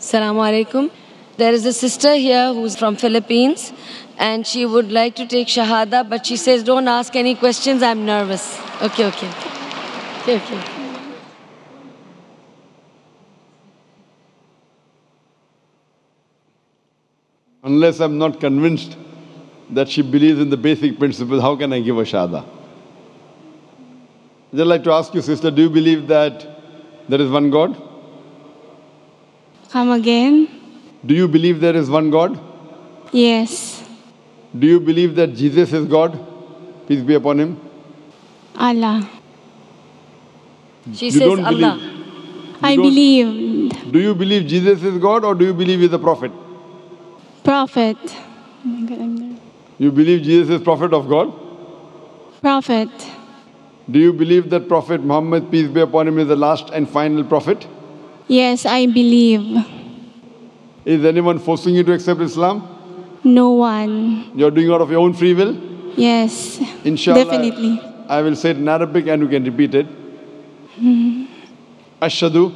Assalamu alaikum. There is a sister here who's from Philippines and she would like to take Shahada, but she says, don't ask any questions, I'm nervous. Okay. Okay. Unless I'm not convinced that she believes in the basic principles, how can I give a Shahada? I'd like to ask you, sister, do you believe that there is one God? Come again? Do you believe there is one God? Yes. Do you believe that Jesus is God? Peace be upon him. Allah. She You says don't Allah. I believe. Do you believe Jesus is God or do you believe he's a prophet? Prophet. You believe Jesus is prophet of God? Prophet. Do you believe that Prophet Muhammad, peace be upon him, is the last and final prophet? Yes, I believe. Is anyone forcing you to accept Islam? No one. You're doing out of your own free will? Yes. Inshallah. Definitely. I will say it in Arabic and you can repeat it. Ashhadu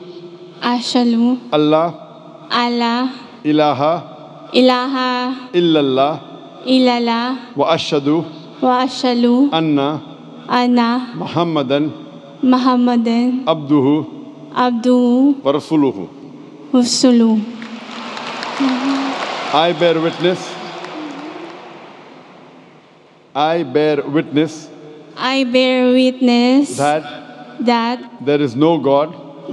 Ashhadu Allah Allah ilaha ilaha illallah illallah wa ashhadu wa ashhadu anna anna Muhammadan Muhammadan abduhu abduhu wa rasuluhu. rusulu. I bear witness. I bear witness I bear witness that that there is no God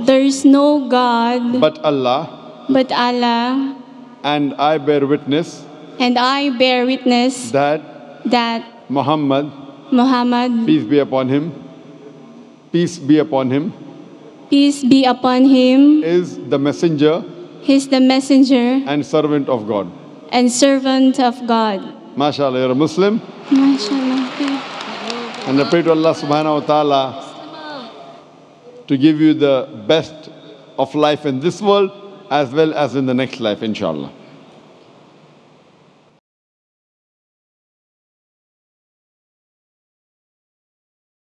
there is no God but Allah, but Allah, and I bear witness and I bear witness that that Muhammad, Muhammad, peace be upon him, peace be upon him, peace be upon him, is the messenger is the messenger and servant of God. and servant of God. MashaAllah, you're a Muslim. MashaAllah. And I pray to Allah subhanahu wa ta'ala to give you the best of life in this world as well as in the next life, inshallah.